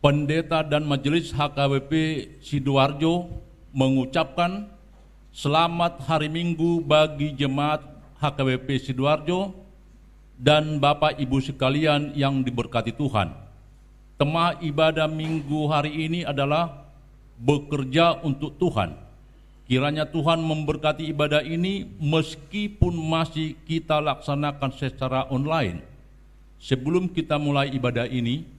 Pendeta dan Majelis HKBP Sidoarjo mengucapkan selamat hari Minggu bagi jemaat HKBP Sidoarjo dan Bapak Ibu sekalian yang diberkati Tuhan. Tema ibadah Minggu hari ini adalah bekerja untuk Tuhan. Kiranya Tuhan memberkati ibadah ini meskipun masih kita laksanakan secara online. Sebelum kita mulai ibadah ini,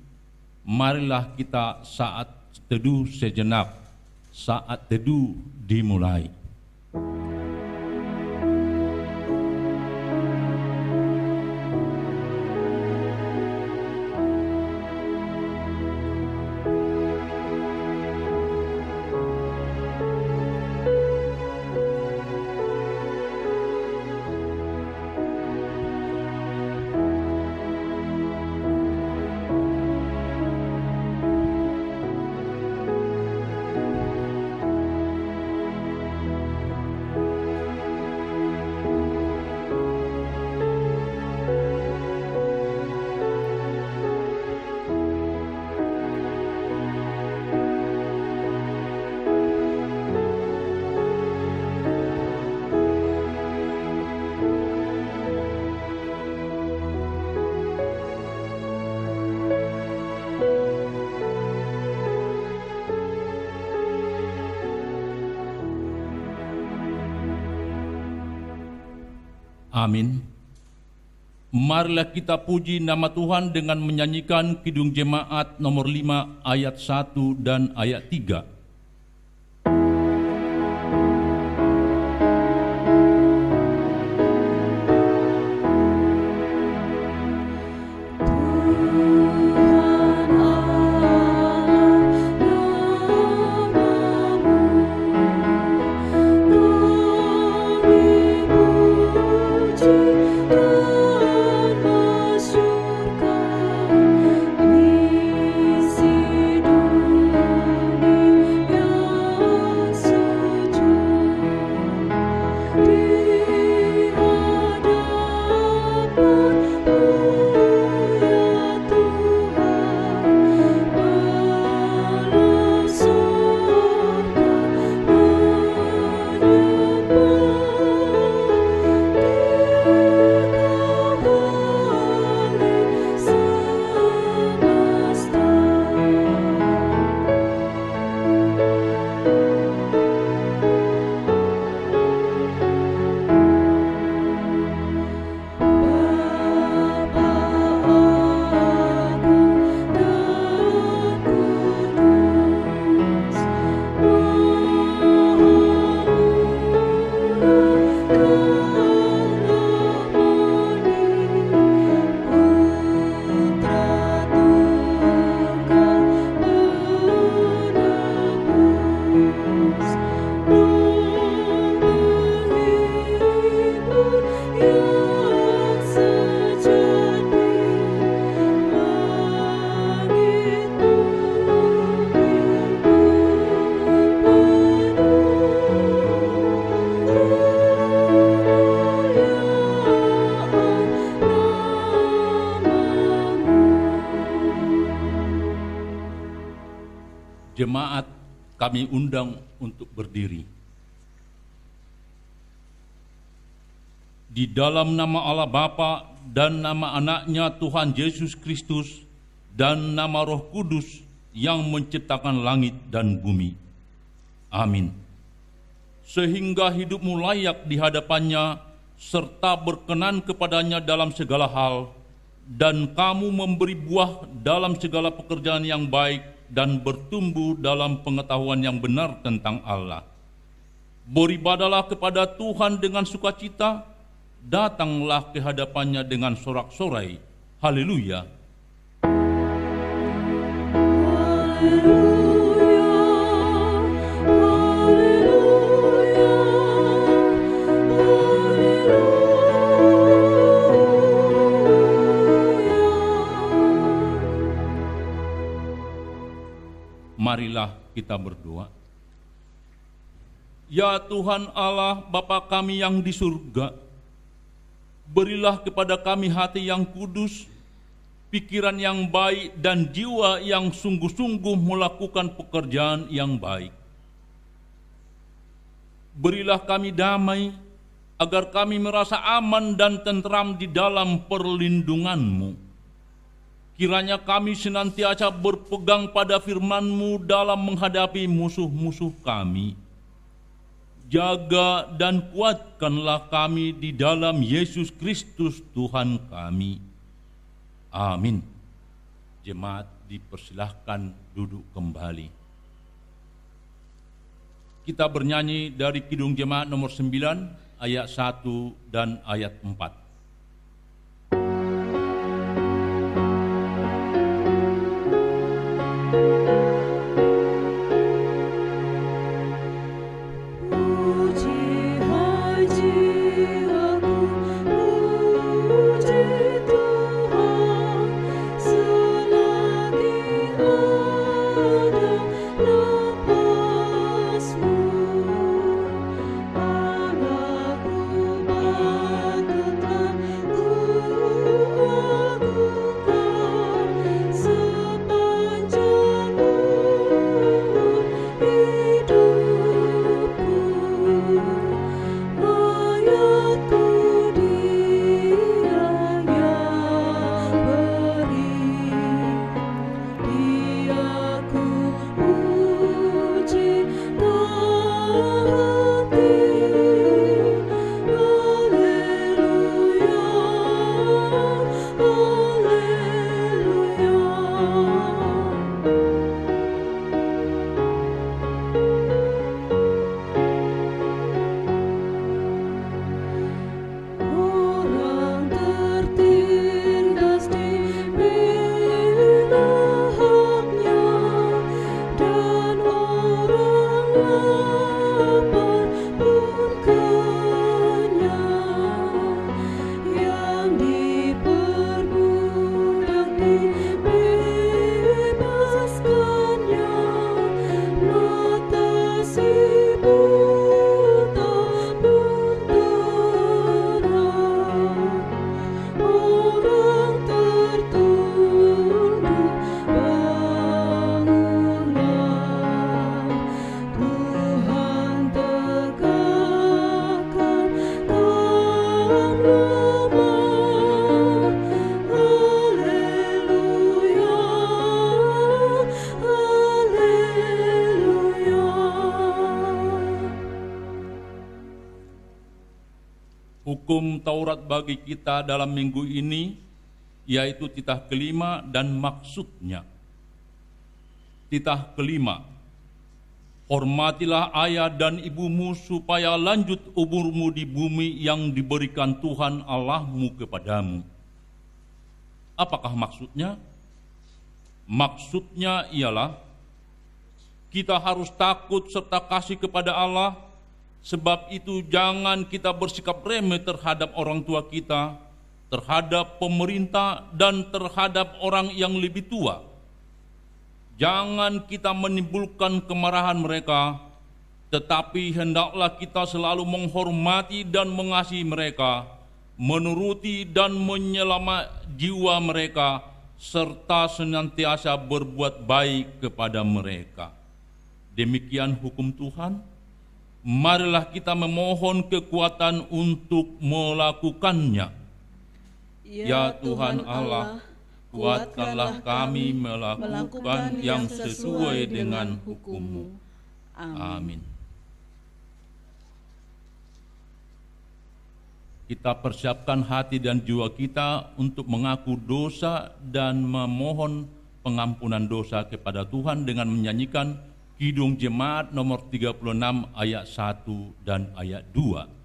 marilah kita saat teduh sejenak. Saat teduh dimulai. Amin. Marilah kita puji nama Tuhan dengan menyanyikan Kidung Jemaat nomor 5 ayat 1 dan ayat 3. Di Kami undang untuk berdiri. Di dalam nama Allah Bapa dan nama Anaknya Tuhan Yesus Kristus dan nama Roh Kudus yang menciptakan langit dan bumi. Amin. Sehingga hidupmu layak di hadapannya serta berkenan kepadanya dalam segala hal, dan kamu memberi buah dalam segala pekerjaan yang baik dan bertumbuh dalam pengetahuan yang benar tentang Allah. Beribadalah kepada Tuhan dengan sukacita, datanglah ke hadapannya dengan sorak-sorai. Haleluya. Marilah kita berdoa. Ya Tuhan Allah, Bapa kami yang di surga, berilah kepada kami hati yang kudus, pikiran yang baik, dan jiwa yang sungguh-sungguh melakukan pekerjaan yang baik. Berilah kami damai, agar kami merasa aman dan tentram di dalam perlindungan-Mu. Kiranya kami senantiasa berpegang pada firman-Mu dalam menghadapi musuh-musuh kami. Jaga dan kuatkanlah kami di dalam Yesus Kristus Tuhan kami. Amin. Jemaat dipersilahkan duduk kembali. Kita bernyanyi dari Kidung Jemaat nomor 9 ayat 1 dan ayat 4. Hukum Taurat bagi kita dalam minggu ini, yaitu titah kelima dan maksudnya. Titah kelima, hormatilah ayah dan ibumu supaya lanjut umurmu di bumi yang diberikan Tuhan Allahmu kepadamu. Apakah maksudnya? Maksudnya ialah kita harus takut serta kasih kepada Allah. Sebab itu jangan kita bersikap remeh terhadap orang tua kita, terhadap pemerintah, dan terhadap orang yang lebih tua. Jangan kita menimbulkan kemarahan mereka, tetapi hendaklah kita selalu menghormati dan mengasihi mereka, menuruti dan menyelamat jiwa mereka, serta senantiasa berbuat baik kepada mereka. Demikian hukum Tuhan. Marilah kita memohon kekuatan untuk melakukannya. Ya Tuhan Allah, kuatkanlah kami melakukan yang sesuai dengan hukum-Mu. Amin. Kita persiapkan hati dan jiwa kita untuk mengaku dosa dan memohon pengampunan dosa kepada Tuhan dengan menyanyikan Kidung Jemaat nomor 36 ayat 1 dan ayat 2.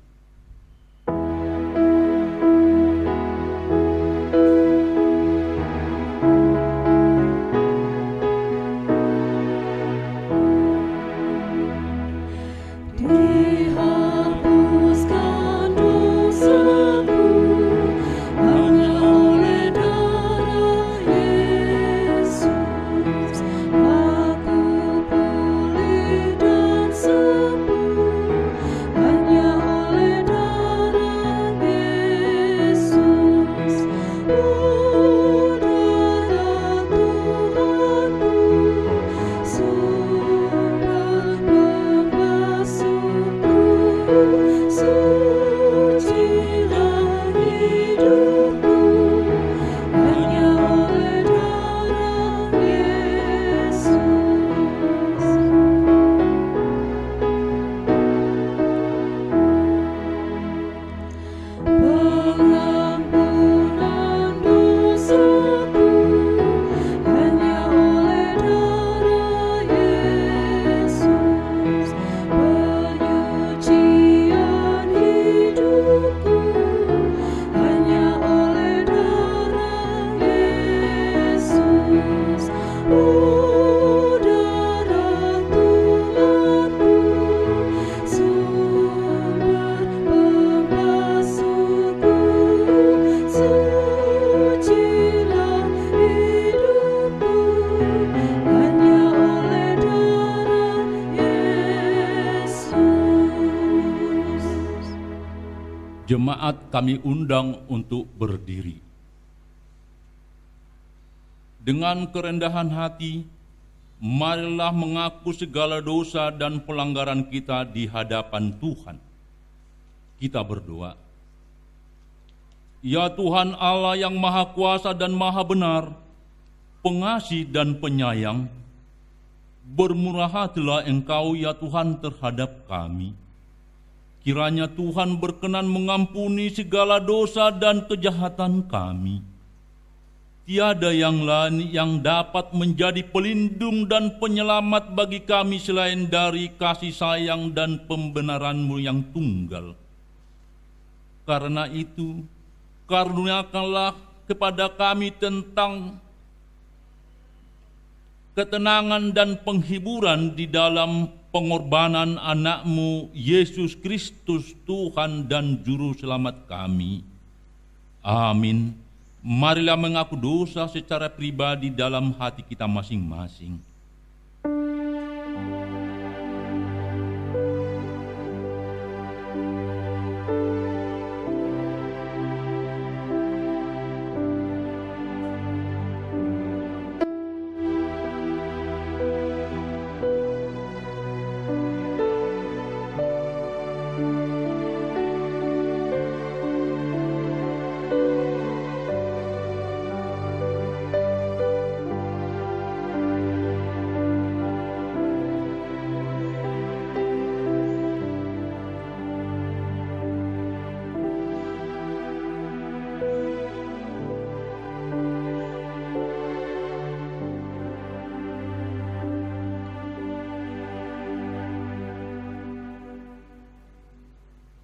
Jemaat kami undang untuk berdiri. Dengan kerendahan hati, marilah mengaku segala dosa dan pelanggaran kita di hadapan Tuhan. Kita berdoa. Ya Tuhan Allah yang Maha Kuasa dan Maha Benar, pengasih dan penyayang, bermurah hatilah Engkau ya Tuhan terhadap kami. Kiranya Tuhan berkenan mengampuni segala dosa dan kejahatan kami. Tiada yang lain yang dapat menjadi pelindung dan penyelamat bagi kami selain dari kasih sayang dan pembenaran-Mu yang tunggal. Karena itu, karuniakanlah kepada kami tentang ketenangan dan penghiburan di dalam pengorbanan anak-Mu Yesus Kristus Tuhan dan Juru Selamat kami. Amin. Marilah mengaku dosa secara pribadi dalam hati kita masing-masing.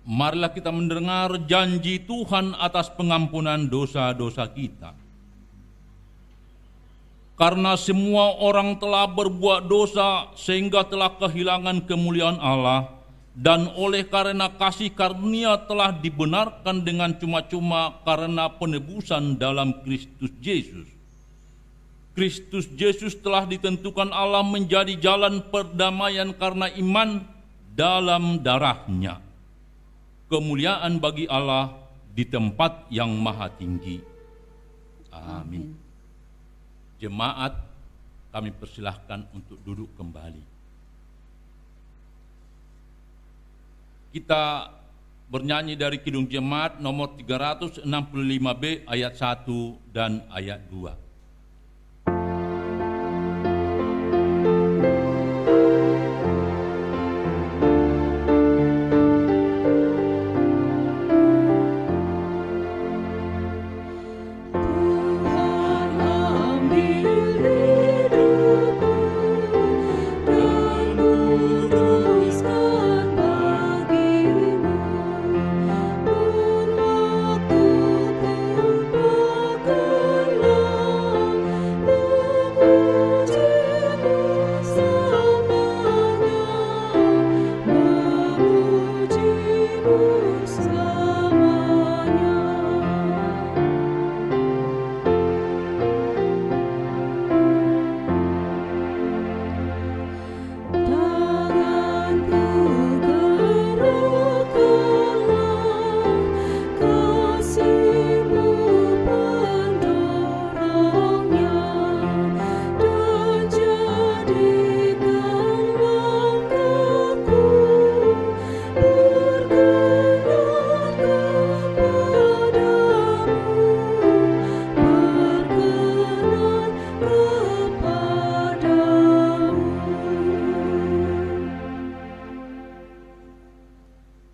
Marilah kita mendengar janji Tuhan atas pengampunan dosa-dosa kita. Karena semua orang telah berbuat dosa sehingga telah kehilangan kemuliaan Allah, dan oleh karena kasih karunia telah dibenarkan dengan cuma-cuma karena penebusan dalam Kristus Yesus. Kristus Yesus telah ditentukan Allah menjadi jalan perdamaian karena iman dalam darah-Nya. Kemuliaan bagi Allah di tempat yang maha tinggi. Amin. Jemaat, kami persilahkan untuk duduk kembali. Kita bernyanyi dari Kidung Jemaat nomor 365B ayat 1 dan ayat 2.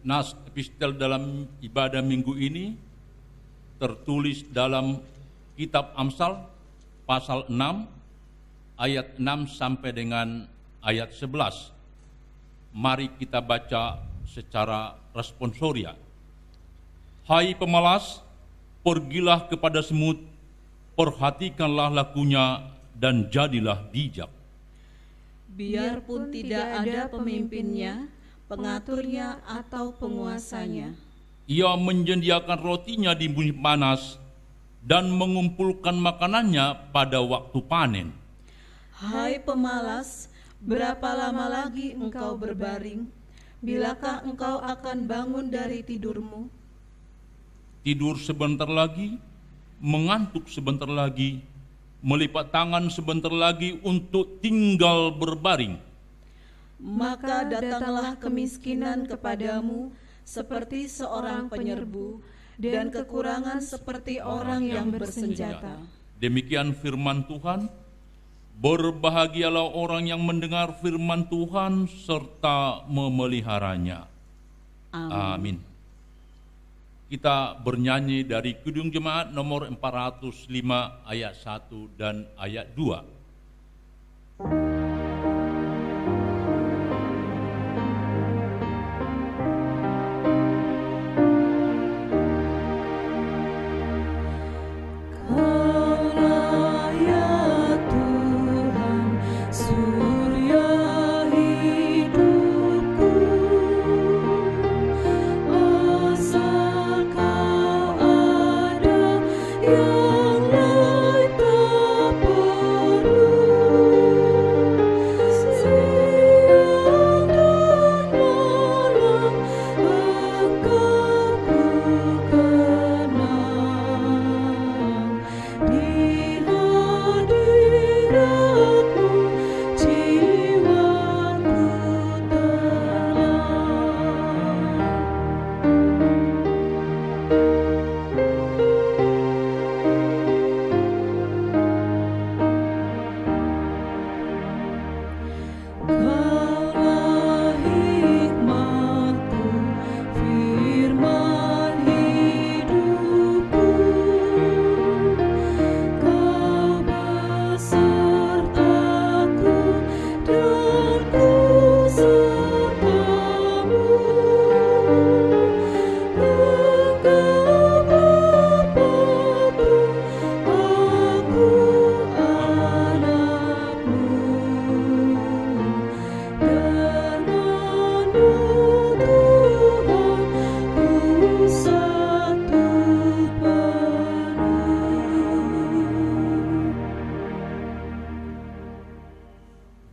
Nas epistel dalam ibadah minggu ini tertulis dalam kitab Amsal pasal 6 ayat 6 sampai dengan ayat 11. Mari kita baca secara responsoria. Hai pemalas, pergilah kepada semut, perhatikanlah lakunya dan jadilah bijak. Biarpun tidak ada pemimpinnya, pengaturnya atau penguasanya. Ia menyediakan rotinya di musim panas dan mengumpulkan makanannya pada waktu panen. Hai pemalas, berapa lama lagi engkau berbaring? Bilakah engkau akan bangun dari tidurmu? Tidur sebentar lagi, mengantuk sebentar lagi, melipat tangan sebentar lagi untuk tinggal berbaring. Maka datanglah kemiskinan kepadamu seperti seorang penyerbu, dan kekurangan seperti orang yang bersenjata. Demikian firman Tuhan. Berbahagialah orang yang mendengar firman Tuhan serta memeliharanya. Amin. Kita bernyanyi dari Kidung Jemaat nomor 405 ayat 1 dan ayat 2.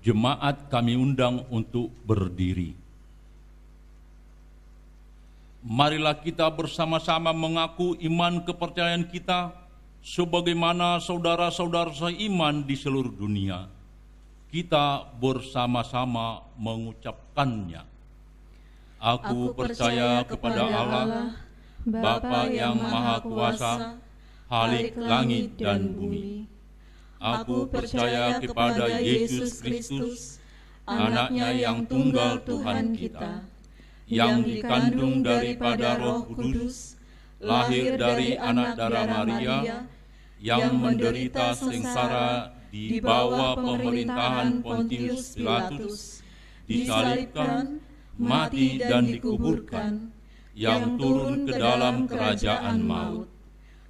Jemaat kami undang untuk berdiri. Marilah kita bersama-sama mengaku iman kepercayaan kita sebagaimana saudara-saudara seiman di seluruh dunia. Kita bersama-sama mengucapkannya. Aku percaya kepada Allah, Bapa yang Maha Kuasa, Khalik langit dan bumi. Aku percaya kepada Yesus Kristus, Anaknya yang tunggal Tuhan kita, yang dikandung daripada Roh Kudus, lahir dari anak darah Maria, yang menderita sengsara di bawah pemerintahan Pontius Pilatus, disalibkan, mati dan dikuburkan, yang turun ke dalam kerajaan maut.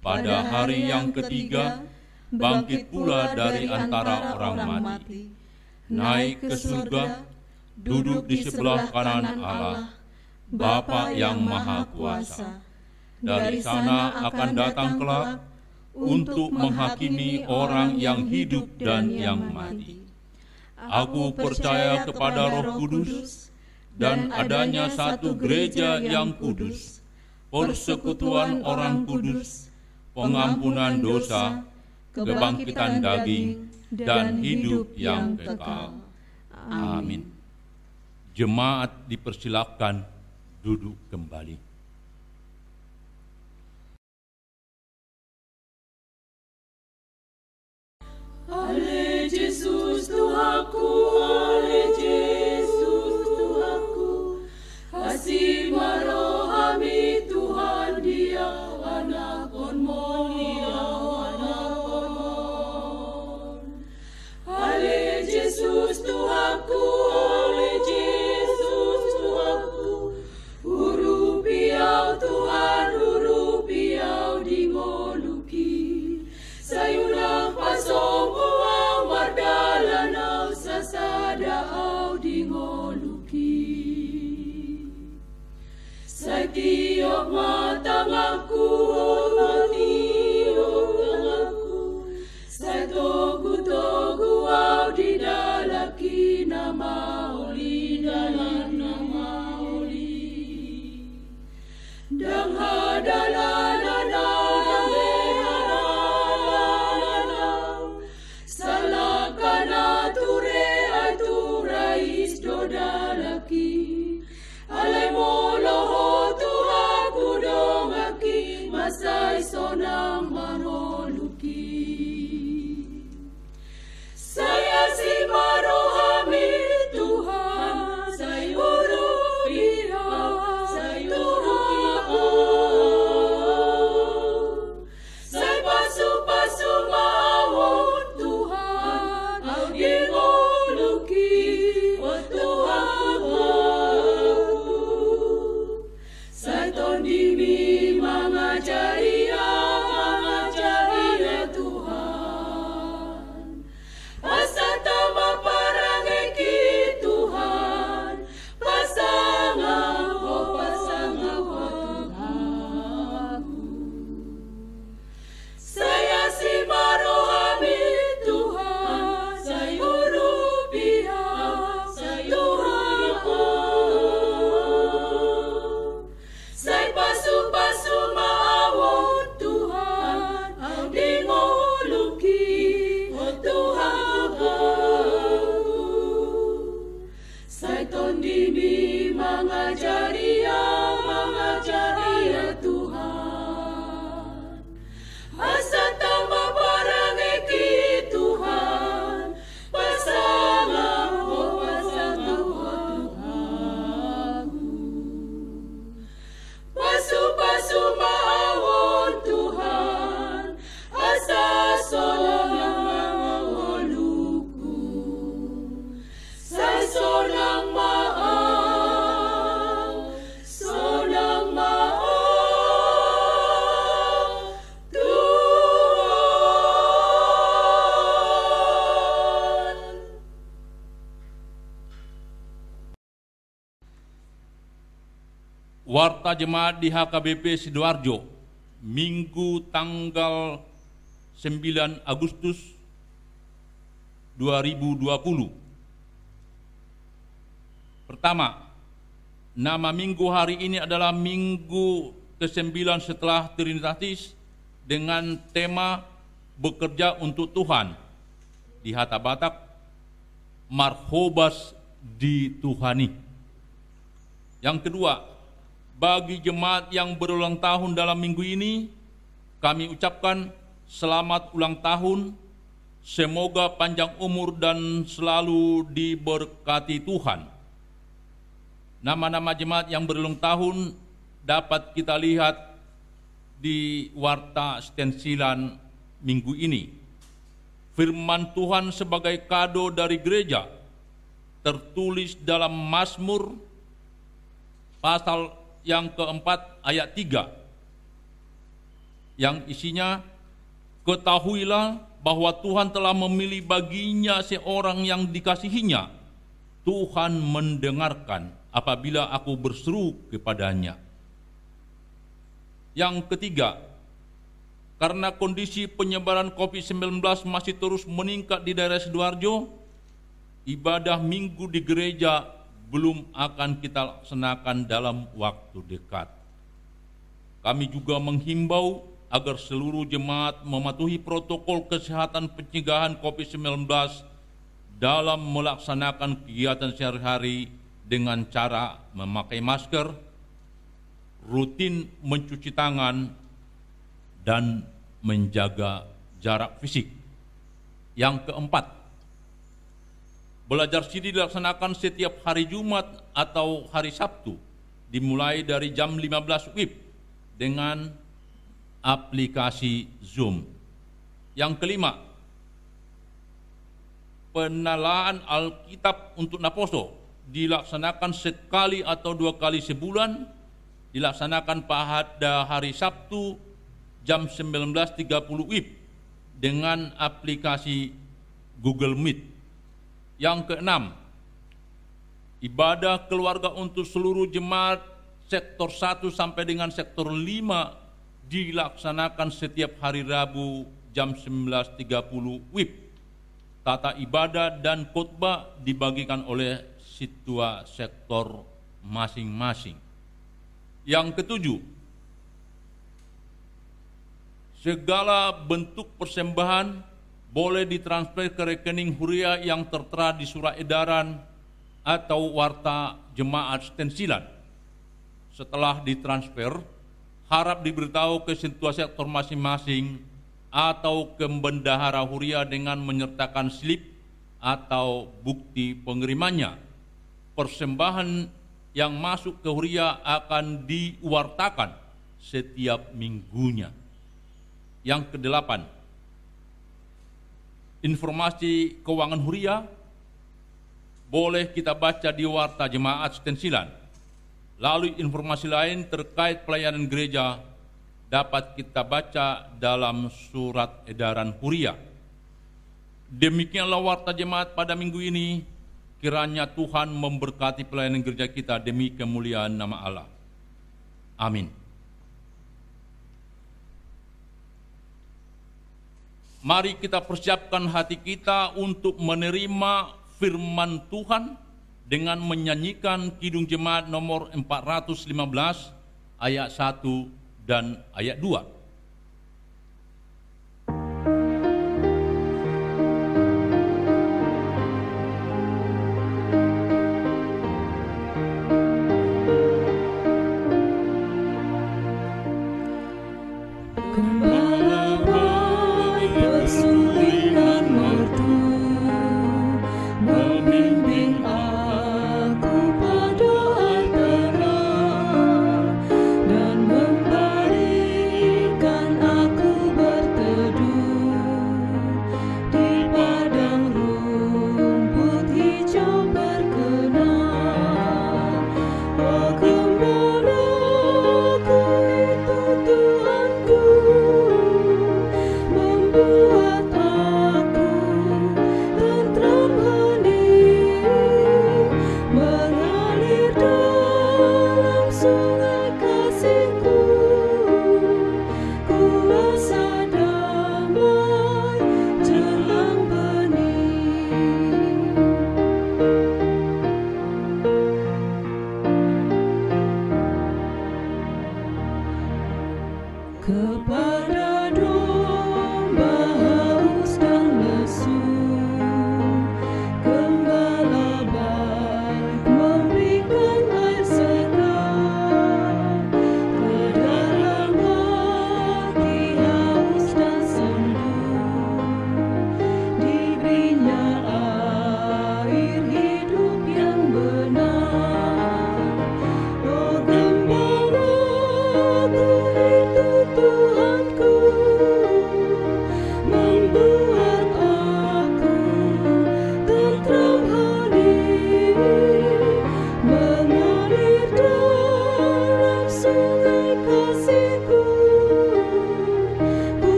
Pada hari yang ketiga, bangkit pula dari antara orang mati, naik ke surga, duduk di sebelah kanan Allah, Bapa yang Maha Kuasa. Dari sana akan datang kelak untuk menghakimi orang yang hidup dan yang mati. Aku percaya kepada Roh Kudus dan adanya satu gereja yang kudus, persekutuan orang kudus, pengampunan dosa, kebangkitan daging, dan hidup yang kekal. Amin. Jemaat dipersilakan duduk kembali. Ale Yesus Tuhanku, ale Yesus Tuhanku, kasih marohami Tuhan Dia anak on Dia anak on. Ale Yesus Tuhanku, ale Yesus Tuhanku, huru piau Tuhan, huru piau dingoluki, sayunang pasomuang mardalanau sasadao dingoluki. Say tiok matangaku, matiok tangaku, say togu-togu au di dalaki nama oli dalam nama oli. Dang hadalanana salakana ture aturais dodalaki, alay moloho tuhaku dongaki, masay sonang maroluki. Saya si marohami Tuhan, say urupiha, say urupiha, say pasu-pasu maawon Tuhan, au dingoluki, o Tuhan aku. Say tondimi mangajaria Tuhan, pasatama parangeki Tuhan, pasangako Tuhanku. Saya si marohami Tuhan, say urupiha, say Tuhanku, say pasu-pasu maawon Tuhan, au dingoluki, o Tuhanku. Say tondimi mangajaria Tuhan, asatama parangeki Tuhan, pasangako Tuhanku. Pasu-pasu maawon Tuhan, asasonang mangoluku, say sonang maang, sonang maang Tuhan. Warta Jemaat di HKBP Sidoarjo, Minggu tanggal 9 Agustus 2020. Pertama, nama minggu hari ini adalah Minggu ke-9 setelah Trinitatis dengan tema Bekerja untuk Tuhan. Di Hata Batak, Marhobas dituhani. Yang kedua, bagi jemaat yang berulang tahun dalam minggu ini, kami ucapkan selamat ulang tahun, semoga panjang umur dan selalu diberkati Tuhan. Nama-nama jemaat yang berulang tahun dapat kita lihat di warta stensilan minggu ini. Firman Tuhan sebagai kado dari gereja tertulis dalam Mazmur pasal yang keempat ayat 3 yang isinya, ketahuilah bahwa Tuhan telah memilih baginya seorang yang dikasihinya. Tuhan mendengarkan apabila aku berseru kepadanya. Yang ketiga, karena kondisi penyebaran COVID-19 masih terus meningkat di daerah Sidoarjo, ibadah minggu di gereja belum akan kita laksanakan dalam waktu dekat. Kami juga menghimbau agar seluruh jemaat mematuhi protokol kesehatan pencegahan COVID-19 dalam melaksanakan kegiatan sehari-hari dengan cara memakai masker, rutin mencuci tangan, dan menjaga jarak fisik. Yang keempat, belajar CD dilaksanakan setiap hari Jumat atau hari Sabtu, dimulai dari jam 15 WIB dengan aplikasi Zoom. Yang kelima, penalaan Alkitab untuk Naposo dilaksanakan sekali atau 2 kali sebulan, dilaksanakan pada hari Sabtu jam 19.30 WIB dengan aplikasi Google Meet. Yang keenam, ibadah keluarga untuk seluruh jemaat sektor 1 sampai dengan sektor 5 dilaksanakan setiap hari Rabu jam 19.30 WIB. Tata ibadah dan khotbah dibagikan oleh situa sektor masing-masing. Yang ketujuh, segala bentuk persembahan boleh ditransfer ke rekening Huria yang tertera di surat edaran atau warta jemaat stensilan. Setelah ditransfer, harap diberitahu ke situa sektor masing-masing atau ke bendahara Huria dengan menyertakan slip atau bukti pengirimannya. Persembahan yang masuk ke Huria akan diwartakan setiap minggunya. Yang kedelapan, informasi keuangan Huria boleh kita baca di warta jemaat stensilan. Lalu informasi lain terkait pelayanan gereja dapat kita baca dalam surat edaran Huria. Demikianlah warta jemaat pada minggu ini. Kiranya Tuhan memberkati pelayanan gereja kita demi kemuliaan nama Allah. Amin. Mari kita persiapkan hati kita untuk menerima firman Tuhan dengan menyanyikan Kidung Jemaat nomor 415 ayat 1 dan ayat 2. Gembala baik memberikan air segar.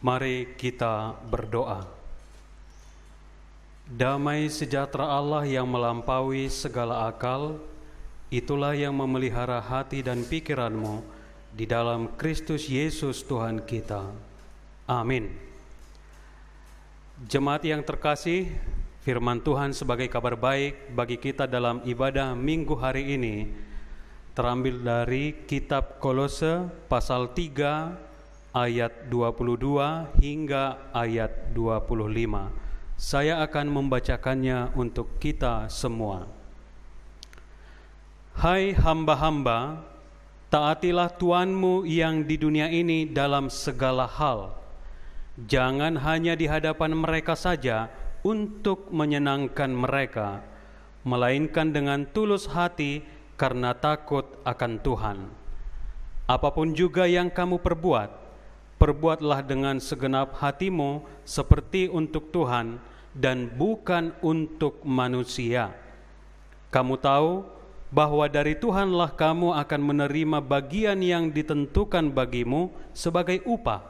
Mari kita berdoa. Damai sejahtera Allah yang melampaui segala akal, itulah yang memelihara hati dan pikiranmu di dalam Kristus Yesus Tuhan kita. Amin. Jemaat yang terkasih, firman Tuhan sebagai kabar baik bagi kita dalam ibadah minggu hari ini terambil dari kitab Kolose pasal 3 ayat 22 hingga ayat 25. Saya akan membacakannya untuk kita semua. Hai hamba-hamba, taatilah Tuanmu yang di dunia ini dalam segala hal. Jangan hanya di hadapan mereka saja untuk menyenangkan mereka, melainkan dengan tulus hati karena takut akan Tuhan. Apapun juga yang kamu perbuat, perbuatlah dengan segenap hatimu seperti untuk Tuhan dan bukan untuk manusia. Kamu tahu bahwa dari Tuhanlah kamu akan menerima bagian yang ditentukan bagimu sebagai upah.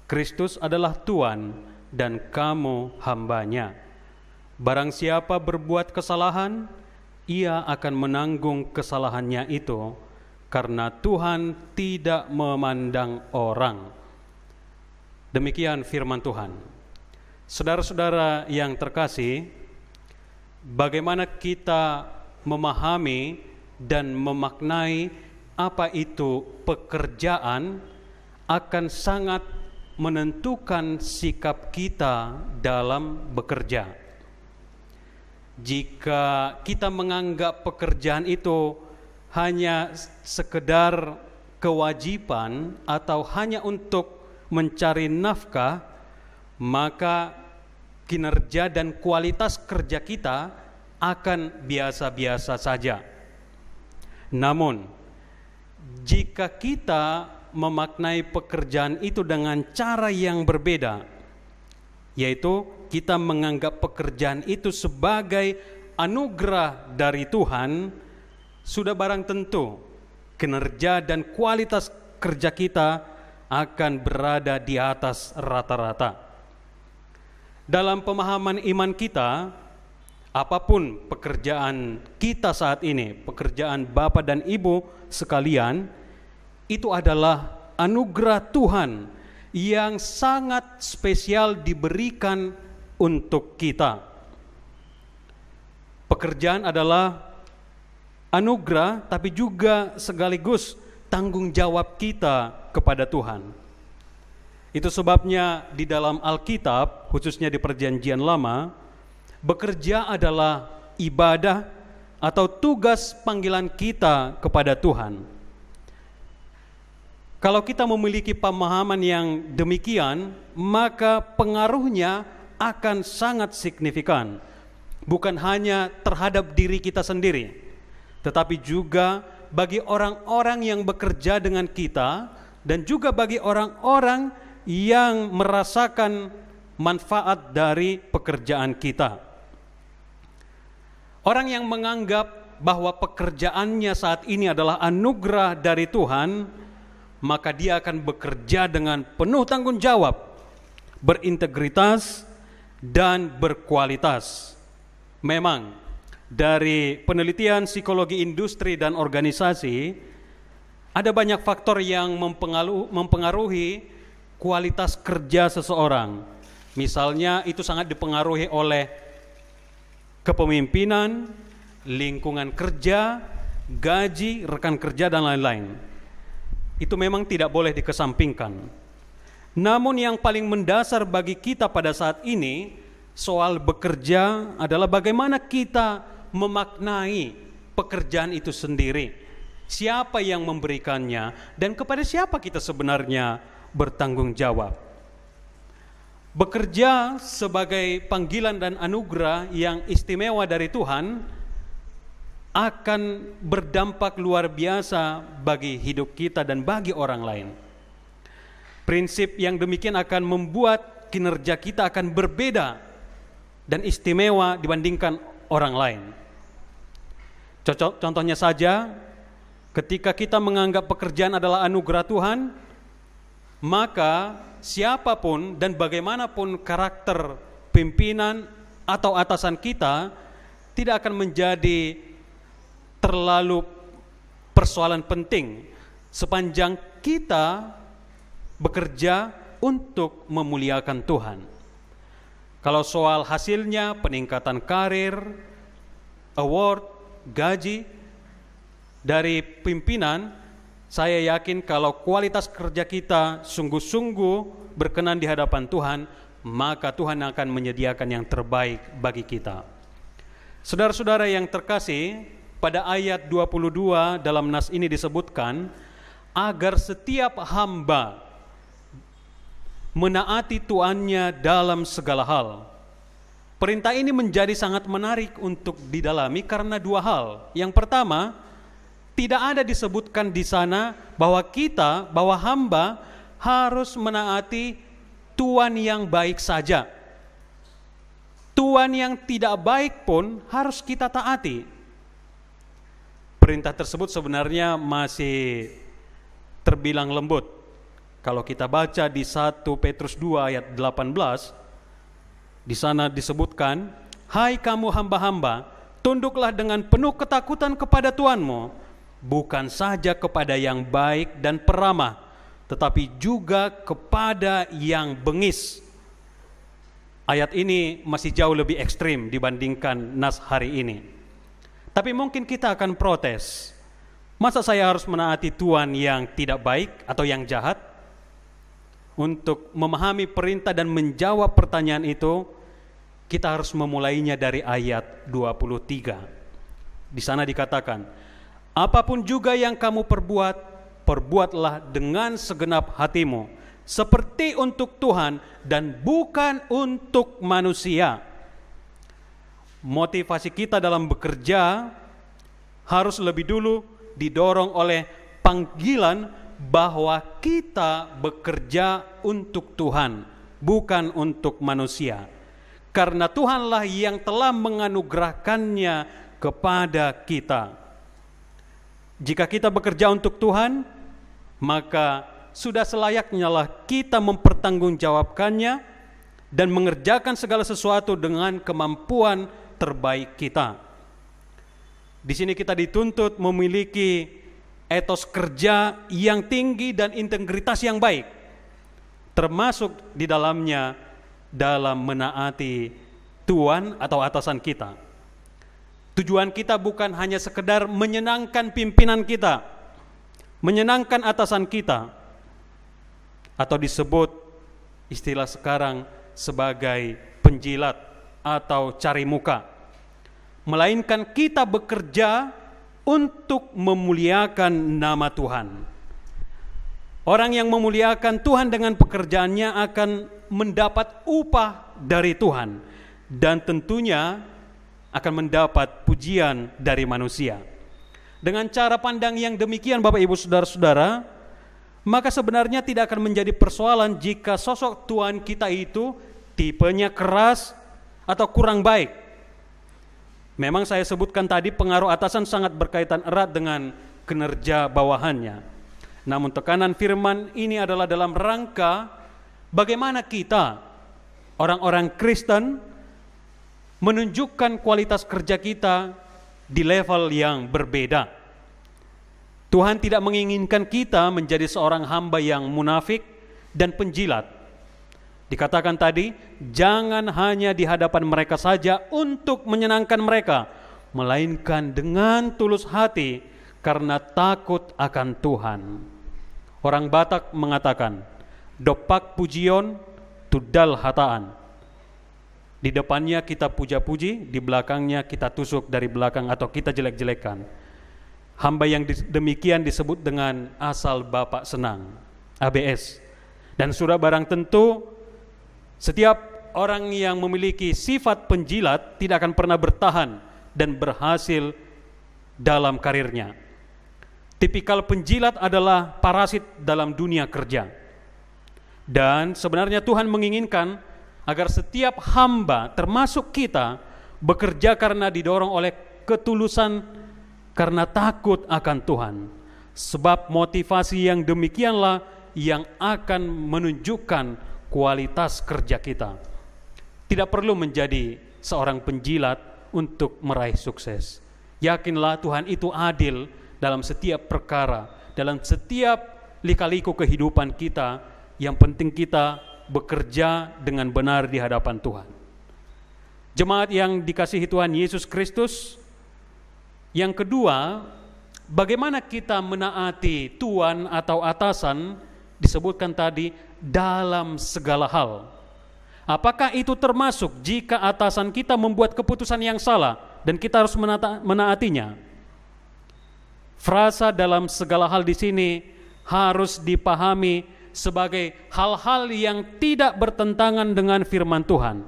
Kristus adalah Tuhan dan kamu hambanya. Barang siapa berbuat kesalahan, ia akan menanggung kesalahannya itu, karena Tuhan tidak memandang orang. Demikian firman Tuhan. Saudara-saudara yang terkasih, bagaimana kita memahami dan memaknai apa itu pekerjaan akan sangat menentukan sikap kita dalam bekerja. Jika kita menganggap pekerjaan itu hanya sekedar kewajiban atau hanya untuk mencari nafkah, maka kinerja dan kualitas kerja kita akan biasa-biasa saja. Namun, jika kita memaknai pekerjaan itu dengan cara yang berbeda, yaitu kita menganggap pekerjaan itu sebagai anugerah dari Tuhan, sudah barang tentu kinerja dan kualitas kerja kita akan berada di atas rata-rata. Dalam pemahaman iman kita, apapun pekerjaan kita saat ini, pekerjaan Bapak dan Ibu sekalian, itu adalah anugerah Tuhan yang sangat spesial diberikan untuk kita. Pekerjaan adalah anugerah, tapi juga sekaligus tanggung jawab kita kepada Tuhan. Itu sebabnya di dalam Alkitab, khususnya di Perjanjian Lama, bekerja adalah ibadah atau tugas panggilan kita kepada Tuhan. Kalau kita memiliki pemahaman yang demikian, maka pengaruhnya akan sangat signifikan, bukan hanya terhadap diri kita sendiri, tetapi juga bagi orang-orang yang bekerja dengan kita dan juga bagi orang-orang yang merasakan manfaat dari pekerjaan kita. Orang yang menganggap bahwa pekerjaannya saat ini adalah anugerah dari Tuhan, maka dia akan bekerja dengan penuh tanggung jawab, berintegritas, dan berkualitas. Memang, dari penelitian psikologi industri dan organisasi, ada banyak faktor yang mempengaruhi kualitas kerja seseorang. Misalnya itu sangat dipengaruhi oleh kepemimpinan, lingkungan kerja, gaji, rekan kerja, dan lain-lain. Itu memang tidak boleh dikesampingkan. Namun yang paling mendasar bagi kita pada saat ini soal bekerja adalah bagaimana kita memaknai pekerjaan itu sendiri. Siapa yang memberikannya dan kepada siapa kita sebenarnya bertanggung jawab. Bekerja sebagai panggilan dan anugerah yang istimewa dari Tuhan akan berdampak luar biasa bagi hidup kita dan bagi orang lain. Prinsip yang demikian akan membuat kinerja kita akan berbeda dan istimewa dibandingkan orang lain. Contohnya saja, ketika kita menganggap pekerjaan adalah anugerah Tuhan, maka siapapun dan bagaimanapun karakter pimpinan atau atasan kita tidak akan menjadi terlalu persoalan penting sepanjang kita bekerja untuk memuliakan Tuhan. Kalau soal hasilnya, peningkatan karir, award, gaji dari pimpinan, saya yakin kalau kualitas kerja kita sungguh-sungguh berkenan di hadapan Tuhan, maka Tuhan akan menyediakan yang terbaik bagi kita. Saudara-saudara yang terkasih, pada ayat 22 dalam nas ini disebutkan agar setiap hamba menaati tuannya dalam segala hal. Perintah ini menjadi sangat menarik untuk didalami karena dua hal. Yang pertama, tidak ada disebutkan di sana bahwa hamba harus menaati tuan yang baik saja. Tuan yang tidak baik pun harus kita taati. Perintah tersebut sebenarnya masih terbilang lembut. Kalau kita baca di 1 Petrus 2 ayat 18, di sana disebutkan, "Hai kamu hamba-hamba, tunduklah dengan penuh ketakutan kepada Tuanmu, bukan saja kepada yang baik dan peramah, tetapi juga kepada yang bengis." Ayat ini masih jauh lebih ekstrim dibandingkan nas hari ini. Tapi mungkin kita akan protes. Masa saya harus menaati tuan yang tidak baik atau yang jahat? Untuk memahami perintah dan menjawab pertanyaan itu, kita harus memulainya dari ayat 23. Di sana dikatakan, "Apapun juga yang kamu perbuat, perbuatlah dengan segenap hatimu, seperti untuk Tuhan dan bukan untuk manusia." Motivasi kita dalam bekerja harus lebih dulu didorong oleh panggilan bahwa kita bekerja untuk Tuhan, bukan untuk manusia. Karena Tuhanlah yang telah menganugerahkannya kepada kita. Jika kita bekerja untuk Tuhan, maka sudah selayaknya lah kita mempertanggungjawabkannya dan mengerjakan segala sesuatu dengan kemampuan terbaik kita. Di sini kita dituntut memiliki etos kerja yang tinggi dan integritas yang baik, termasuk di dalamnya dalam menaati tuan atau atasan kita. Tujuan kita bukan hanya sekedar menyenangkan pimpinan kita, menyenangkan atasan kita, atau disebut istilah sekarang sebagai penjilat atau cari muka, melainkan kita bekerja untuk memuliakan nama Tuhan. Orang yang memuliakan Tuhan dengan pekerjaannya akan mendapat upah dari Tuhan dan tentunya akan mendapat pujian dari manusia. Dengan cara pandang yang demikian, Bapak Ibu Saudara-saudara, maka sebenarnya tidak akan menjadi persoalan jika sosok Tuhan kita itu tipenya keras atau kurang baik. Memang saya sebutkan tadi pengaruh atasan sangat berkaitan erat dengan kinerja bawahannya. Namun tekanan firman ini adalah dalam rangka bagaimana kita, orang-orang Kristen, menunjukkan kualitas kerja kita di level yang berbeda. Tuhan tidak menginginkan kita menjadi seorang hamba yang munafik dan penjilat. Dikatakan tadi, jangan hanya di hadapan mereka saja untuk menyenangkan mereka, melainkan dengan tulus hati karena takut akan Tuhan. Orang Batak mengatakan, "Dopak pujion, tudal hataan." Di depannya kita puja-puji, di belakangnya kita tusuk dari belakang atau kita jelek-jelekan. Hamba yang demikian disebut dengan asal Bapak senang, ABS. Dan sudah barang tentu setiap orang yang memiliki sifat penjilat tidak akan pernah bertahan dan berhasil dalam karirnya. Tipikal penjilat adalah parasit dalam dunia kerja. Dan sebenarnya Tuhan menginginkan agar setiap hamba, termasuk kita, bekerja karena didorong oleh ketulusan, karena takut akan Tuhan. Sebab motivasi yang demikianlah yang akan menunjukkan kualitas kerja kita. Tidak perlu menjadi seorang penjilat untuk meraih sukses. Yakinlah Tuhan itu adil dalam setiap perkara, dalam setiap lika-liku kehidupan kita. Yang penting kita bekerja dengan benar di hadapan Tuhan. Jemaat yang dikasihi Tuhan Yesus Kristus, yang kedua, bagaimana kita menaati tuan atau atasan disebutkan tadi dalam segala hal. Apakah itu termasuk jika atasan kita membuat keputusan yang salah dan kita harus menaatinya? Frasa dalam segala hal di sini harus dipahami sebagai hal-hal yang tidak bertentangan dengan firman Tuhan.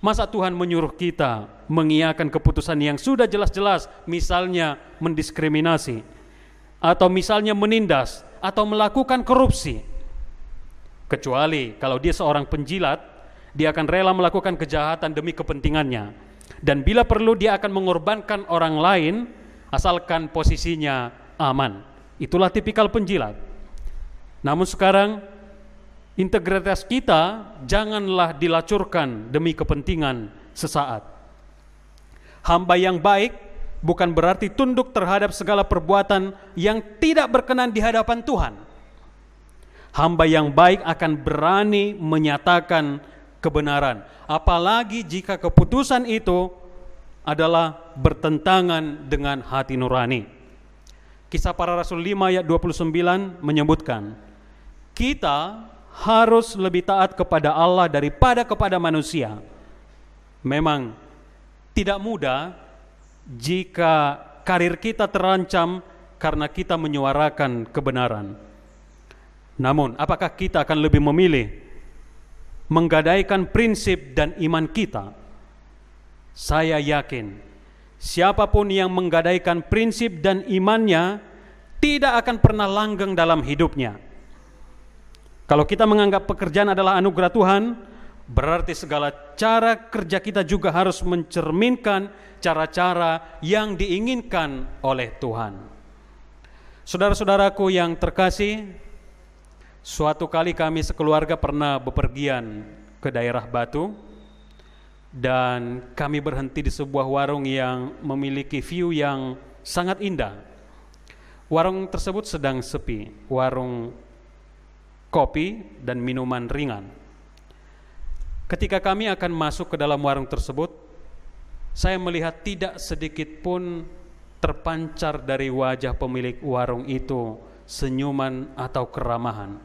Masa Tuhan menyuruh kita mengiyakan keputusan yang sudah jelas-jelas, misalnya mendiskriminasi, atau misalnya menindas, atau melakukan korupsi? Kecuali kalau dia seorang penjilat, dia akan rela melakukan kejahatan demi kepentingannya. Dan bila perlu dia akan mengorbankan orang lain, asalkan posisinya aman. Itulah tipikal penjilat. Namun sekarang, integritas kita janganlah dilacurkan demi kepentingan sesaat. Hamba yang baik bukan berarti tunduk terhadap segala perbuatan yang tidak berkenan di hadapan Tuhan. Hamba yang baik akan berani menyatakan kebenaran, apalagi jika keputusan itu adalah bertentangan dengan hati nurani. Kisah Para Rasul 5 ayat 29 menyebutkan, kita harus lebih taat kepada Allah daripada kepada manusia. Memang tidak mudah jika karir kita terancam karena kita menyuarakan kebenaran. Namun, apakah kita akan lebih memilih menggadaikan prinsip dan iman kita? Saya yakin siapapun yang menggadaikan prinsip dan imannya tidak akan pernah langgeng dalam hidupnya. Kalau kita menganggap pekerjaan adalah anugerah Tuhan, berarti segala cara kerja kita juga harus mencerminkan cara-cara yang diinginkan oleh Tuhan. Saudara-saudaraku yang terkasih, suatu kali kami sekeluarga pernah bepergian ke daerah Batu, dan kami berhenti di sebuah warung yang memiliki view yang sangat indah. Warung tersebut sedang sepi, warung kopi dan minuman ringan. Ketika kami akan masuk ke dalam warung tersebut, saya melihat tidak sedikit pun terpancar dari wajah pemilik warung itu senyuman atau keramahan.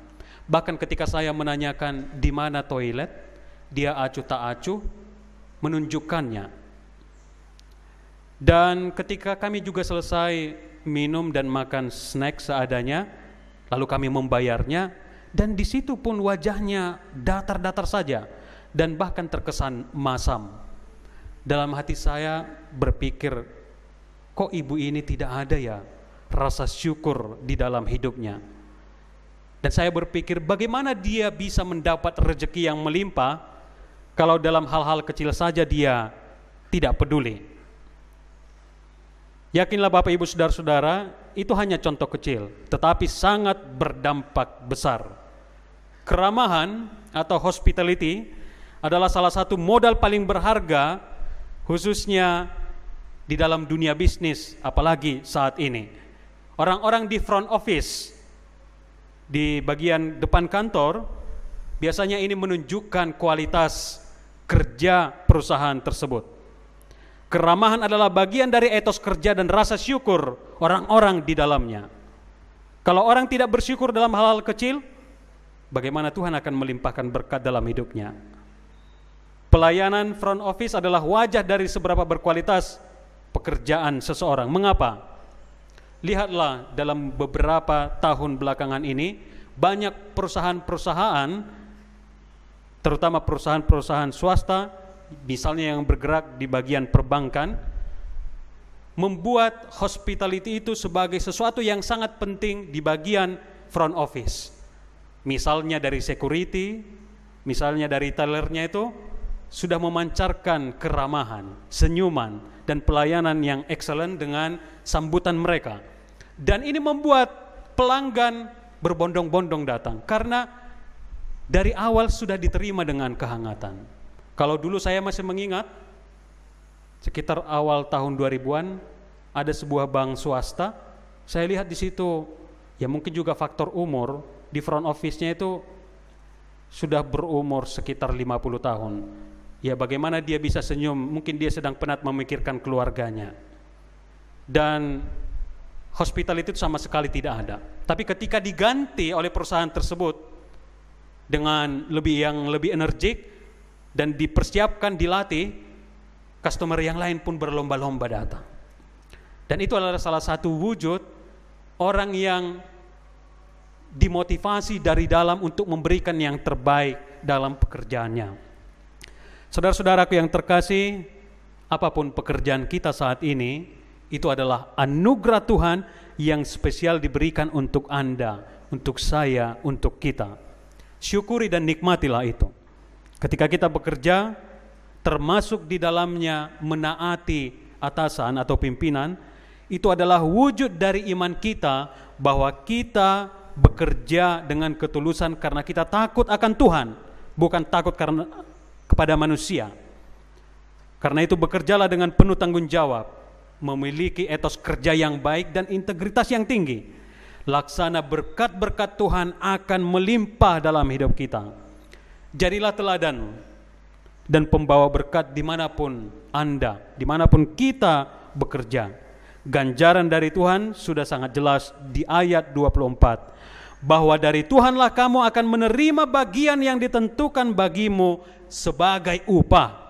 Bahkan ketika saya menanyakan di mana toilet, dia acuh tak acuh menunjukkannya. Dan ketika kami juga selesai minum dan makan snack seadanya, lalu kami membayarnya, dan di situ pun wajahnya datar-datar saja dan bahkan terkesan masam. Dalam hati saya berpikir, kok ibu ini tidak ada ya rasa syukur di dalam hidupnya. Dan saya berpikir, bagaimana dia bisa mendapat rezeki yang melimpah kalau dalam hal-hal kecil saja dia tidak peduli. Yakinlah Bapak Ibu Saudara-saudara, itu hanya contoh kecil, tetapi sangat berdampak besar. Keramahan atau hospitality adalah salah satu modal paling berharga, khususnya di dalam dunia bisnis, apalagi saat ini. Orang-orang di front office, di bagian depan kantor, biasanya ini menunjukkan kualitas kerja perusahaan tersebut. Keramahan adalah bagian dari etos kerja dan rasa syukur orang-orang di dalamnya. Kalau orang tidak bersyukur dalam hal-hal kecil, bagaimana Tuhan akan melimpahkan berkat dalam hidupnya? Pelayanan front office adalah wajah dari seberapa berkualitas pekerjaan seseorang. Mengapa? Lihatlah dalam beberapa tahun belakangan ini, banyak perusahaan-perusahaan, terutama perusahaan-perusahaan swasta, misalnya yang bergerak di bagian perbankan, membuat hospitality itu sebagai sesuatu yang sangat penting di bagian front office. Misalnya dari security, misalnya dari tellernya itu sudah memancarkan keramahan, senyuman, dan pelayanan yang excellent dengan sambutan mereka. Dan ini membuat pelanggan berbondong-bondong datang, karena dari awal sudah diterima dengan kehangatan. Kalau dulu saya masih mengingat, sekitar awal tahun 2000-an ada sebuah bank swasta, saya lihat di situ, ya mungkin juga faktor umur, di front office-nya itu sudah berumur sekitar 50 tahun. Ya bagaimana dia bisa senyum, mungkin dia sedang penat memikirkan keluarganya. Dan hospitality itu sama sekali tidak ada. Tapi ketika diganti oleh perusahaan tersebut dengan lebih energik dan dipersiapkan, dilatih, customer yang lain pun berlomba-lomba datang. Dan itu adalah salah satu wujud orang yang dimotivasi dari dalam untuk memberikan yang terbaik dalam pekerjaannya. Saudara-saudaraku yang terkasih, apapun pekerjaan kita saat ini, itu adalah anugerah Tuhan yang spesial diberikan untuk Anda, untuk saya, untuk kita. Syukuri dan nikmatilah itu. Ketika kita bekerja, termasuk di dalamnya menaati atasan atau pimpinan, itu adalah wujud dari iman kita bahwa kita bekerja dengan ketulusan karena kita takut akan Tuhan, bukan takut kepada manusia. Karena itu bekerjalah dengan penuh tanggung jawab, memiliki etos kerja yang baik dan integritas yang tinggi. Laksana berkat-berkat Tuhan akan melimpah dalam hidup kita. Jadilah teladan dan pembawa berkat dimanapun Anda, dimanapun kita bekerja. Ganjaran dari Tuhan sudah sangat jelas di ayat 24. Bahwa dari Tuhanlah kamu akan menerima bagian yang ditentukan bagimu sebagai upah.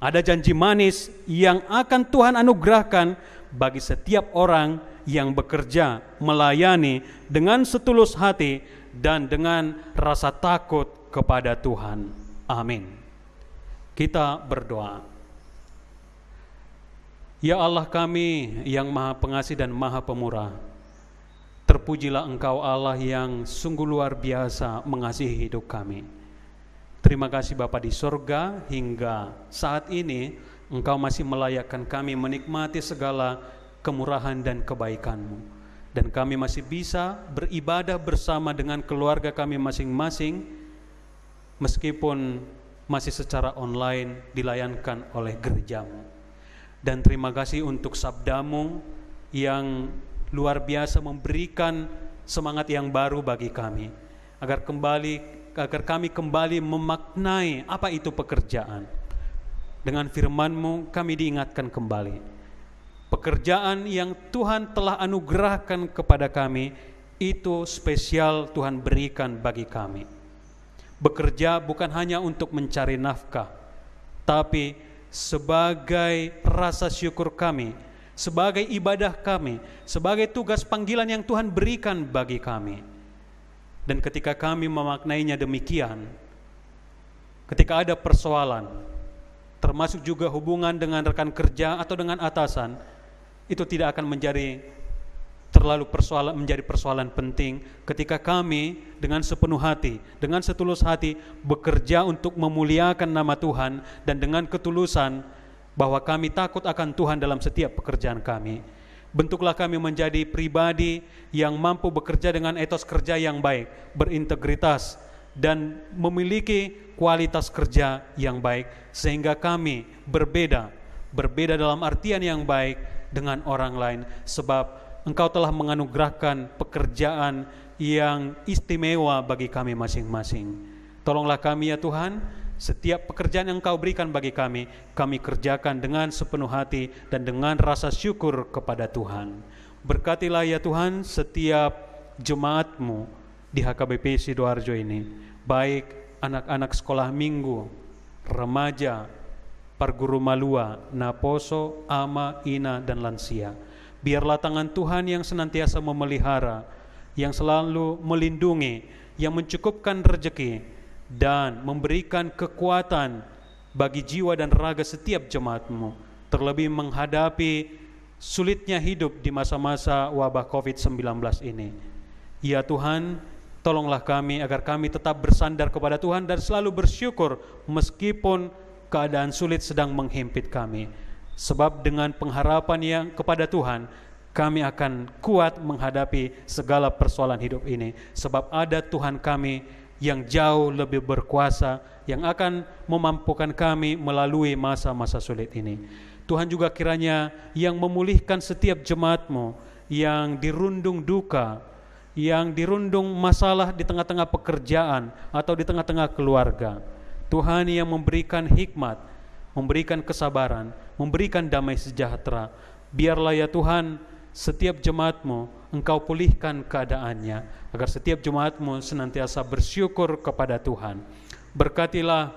Ada janji manis yang akan Tuhan anugerahkan bagi setiap orang yang bekerja, melayani dengan setulus hati dan dengan rasa takut kepada Tuhan. Amin. Kita berdoa. Ya Allah kami yang Maha Pengasih dan Maha Pemurah, terpujilah Engkau Allah yang sungguh luar biasa mengasihi hidup kami. Terima kasih Bapa di sorga, hingga saat ini Engkau masih melayakkan kami menikmati segala kemurahan dan kebaikan-Mu. Dan kami masih bisa beribadah bersama dengan keluarga kami masing-masing, meskipun masih secara online dilayankan oleh gereja-Mu. Dan terima kasih untuk sabda-Mu yang luar biasa memberikan semangat yang baru bagi kami, agar kami kembali memaknai apa itu pekerjaan. Dengan firman-Mu kami diingatkan kembali, pekerjaan yang Tuhan telah anugerahkan kepada kami itu spesial Tuhan berikan bagi kami. Bekerja bukan hanya untuk mencari nafkah, tapi sebagai rasa syukur kami, sebagai ibadah kami, sebagai tugas panggilan yang Tuhan berikan bagi kami. Dan ketika kami memaknainya demikian, ketika ada persoalan, termasuk juga hubungan dengan rekan kerja atau dengan atasan, itu tidak akan menjadi persoalan penting ketika kami dengan sepenuh hati, dengan setulus hati bekerja untuk memuliakan nama Tuhan, dan dengan ketulusan bahwa kami takut akan Tuhan dalam setiap pekerjaan kami. Bentuklah kami menjadi pribadi yang mampu bekerja dengan etos kerja yang baik, berintegritas, dan memiliki kualitas kerja yang baik, sehingga kami berbeda dalam artian yang baik dengan orang lain, sebab Engkau telah menganugerahkan pekerjaan yang istimewa bagi kami masing-masing. Tolonglah kami ya Tuhan, setiap pekerjaan yang Engkau berikan bagi kami kerjakan dengan sepenuh hati dan dengan rasa syukur kepada Tuhan. Berkatilah ya Tuhan setiap jemaat-Mu di HKBP Sidoarjo ini, baik anak-anak sekolah minggu, remaja, parguru malua, naposo, ama, ina, dan lansia. Biarlah tangan Tuhan yang senantiasa memelihara, yang selalu melindungi, yang mencukupkan rezeki, dan memberikan kekuatan bagi jiwa dan raga setiap jemaat-Mu, terlebih menghadapi sulitnya hidup di masa-masa wabah COVID-19 ini. Ya Tuhan, tolonglah kami agar kami tetap bersandar kepada Tuhan dan selalu bersyukur meskipun keadaan sulit sedang menghimpit kami. Sebab dengan pengharapan yang kepada Tuhan, kami akan kuat menghadapi segala persoalan hidup ini. Sebab ada Tuhan kami yang jauh lebih berkuasa, yang akan memampukan kami melalui masa-masa sulit ini. Tuhan juga kiranya yang memulihkan setiap jemaat-Mu yang dirundung duka, yang dirundung masalah di tengah-tengah pekerjaan atau di tengah-tengah keluarga. Tuhan yang memberikan hikmat, memberikan kesabaran, memberikan damai sejahtera. Biarlah ya Tuhan, setiap jemaat-Mu Engkau pulihkan keadaannya, agar setiap jemaat-Mu senantiasa bersyukur kepada Tuhan. Berkatilah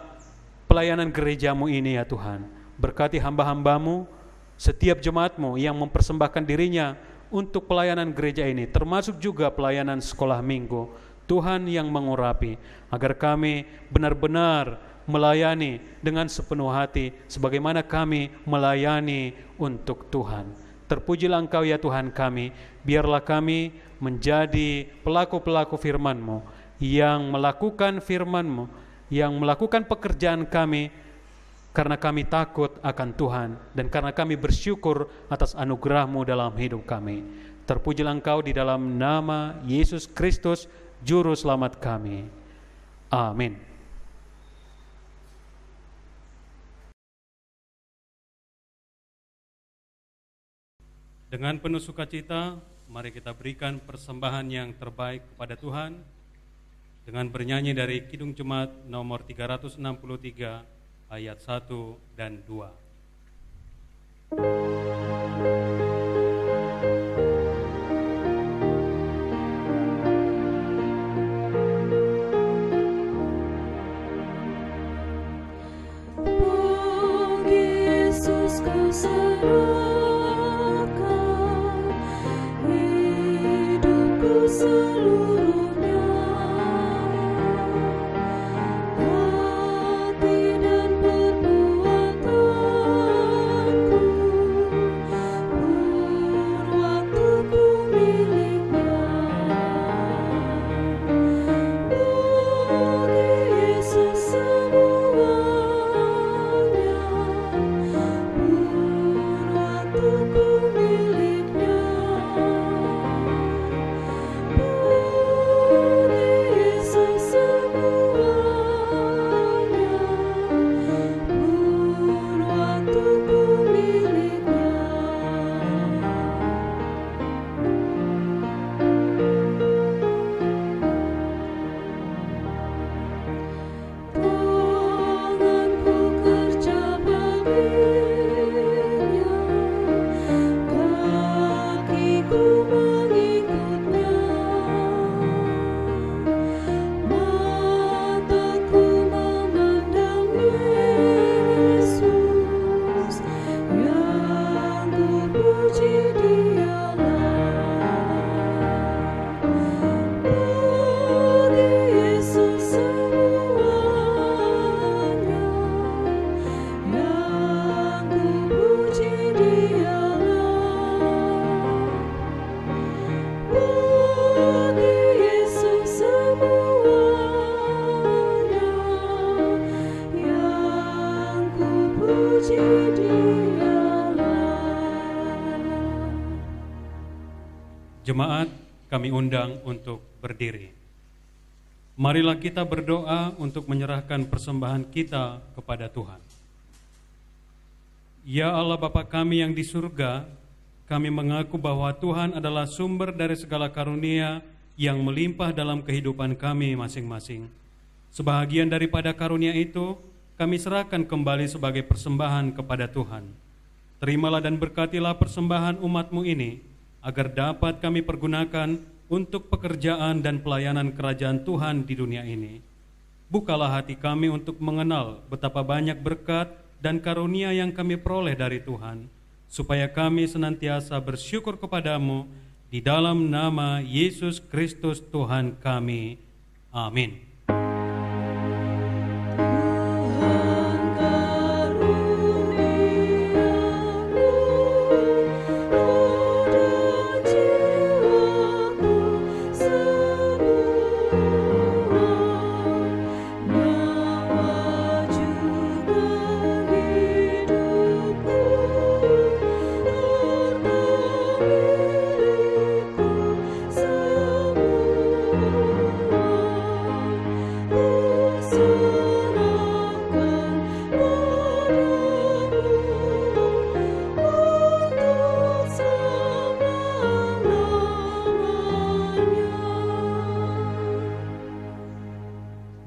pelayanan gereja-Mu ini ya Tuhan. Berkati hamba-hamba-Mu, setiap jemaat-Mu yang mempersembahkan dirinya untuk pelayanan gereja ini, termasuk juga pelayanan sekolah minggu. Tuhan yang mengurapi, agar kami benar-benar melayani dengan sepenuh hati, sebagaimana kami melayani untuk Tuhan. Terpujilah Engkau ya Tuhan kami, biarlah kami menjadi pelaku-pelaku firman-Mu, yang melakukan firman-Mu, yang melakukan pekerjaan kami, karena kami takut akan Tuhan, dan karena kami bersyukur atas anugerah-Mu dalam hidup kami. Terpujilah Engkau di dalam nama Yesus Kristus, Juru Selamat kami. Amin. Dengan penuh sukacita, mari kita berikan persembahan yang terbaik kepada Tuhan dengan bernyanyi dari Kidung Jemaat nomor 363 ayat 1 dan 2. Bagi Yesus ku serahkan hidupku seluruhnya, hati dan perbuatanku, pun waktuku miliknya. Bagi Yesus semuanya, pun waktuku miliknya. Bagi Yesus semuanya, pun waktuku miliknya. Tanganku kerja baginya, kakiku mengikutnya, mataku memandang Yesus, yang ku puji Dialah. Bagi Yesus semuanya, yang ku puji Dialah. Bagi Yesus semuanya, yang ku puji Dialah. Jemaat, kami undang untuk berdiri. Marilah kita berdoa untuk menyerahkan persembahan kita kepada Tuhan. Ya Allah Bapa kami yang di surga, kami mengaku bahwa Tuhan adalah sumber dari segala karunia yang melimpah dalam kehidupan kami masing-masing. Sebahagian daripada karunia itu, kami serahkan kembali sebagai persembahan kepada Tuhan. Terimalah dan berkatilah persembahan umat-Mu ini, agar dapat kami pergunakan untuk pekerjaan dan pelayanan kerajaan Tuhan di dunia ini. Bukalah hati kami untuk mengenal betapa banyak berkat dan karunia yang kami peroleh dari Tuhan, supaya kami senantiasa bersyukur kepadamu di dalam nama Yesus Kristus Tuhan kami. Amin. Tuhan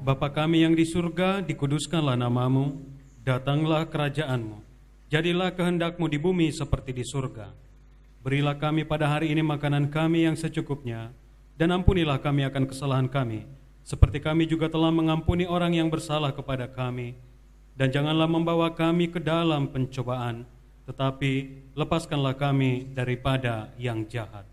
Bapa kami yang di surga, dikuduskanlah namamu, datanglah kerajaanmu, jadilah kehendak-Mu di bumi seperti di surga. Berilah kami pada hari ini makanan kami yang secukupnya, dan ampunilah kami akan kesalahan kami, seperti kami juga telah mengampuni orang yang bersalah kepada kami. Dan janganlah membawa kami ke dalam pencobaan, tetapi lepaskanlah kami daripada yang jahat.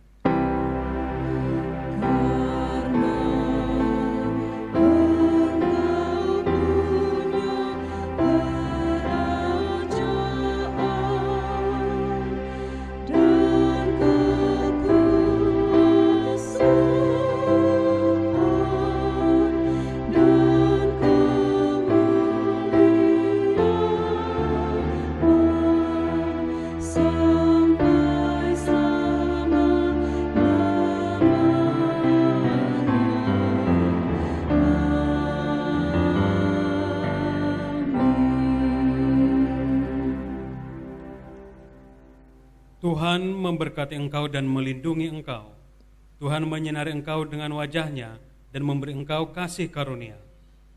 Tuhan memberkati engkau dan melindungi engkau. Tuhan menyinari engkau dengan wajah-Nya dan memberi engkau kasih karunia.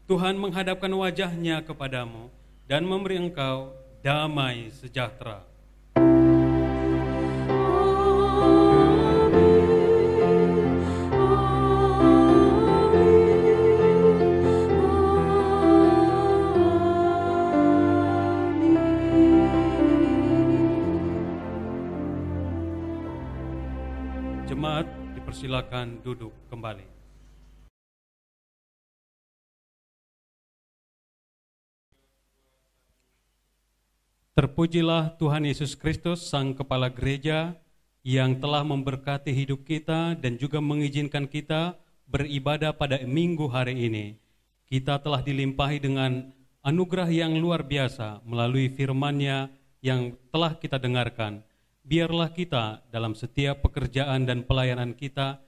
Tuhan menghadapkan wajah-Nya kepadamu dan memberi engkau damai sejahtera. Jemaat dipersilakan duduk kembali. Terpujilah Tuhan Yesus Kristus, Sang Kepala Gereja, yang telah memberkati hidup kita dan juga mengizinkan kita beribadah pada minggu hari ini. Kita telah dilimpahi dengan anugerah yang luar biasa melalui firman-Nya yang telah kita dengarkan. Biarlah kita dalam setiap pekerjaan dan pelayanan kita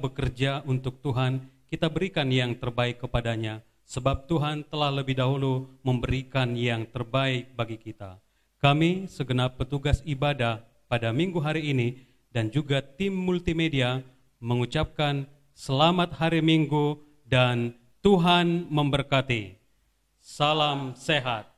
bekerja untuk Tuhan, kita berikan yang terbaik kepadanya, sebab Tuhan telah lebih dahulu memberikan yang terbaik bagi kita. Kami segenap petugas ibadah pada minggu hari ini dan juga tim multimedia mengucapkan selamat hari Minggu dan Tuhan memberkati. Salam sehat.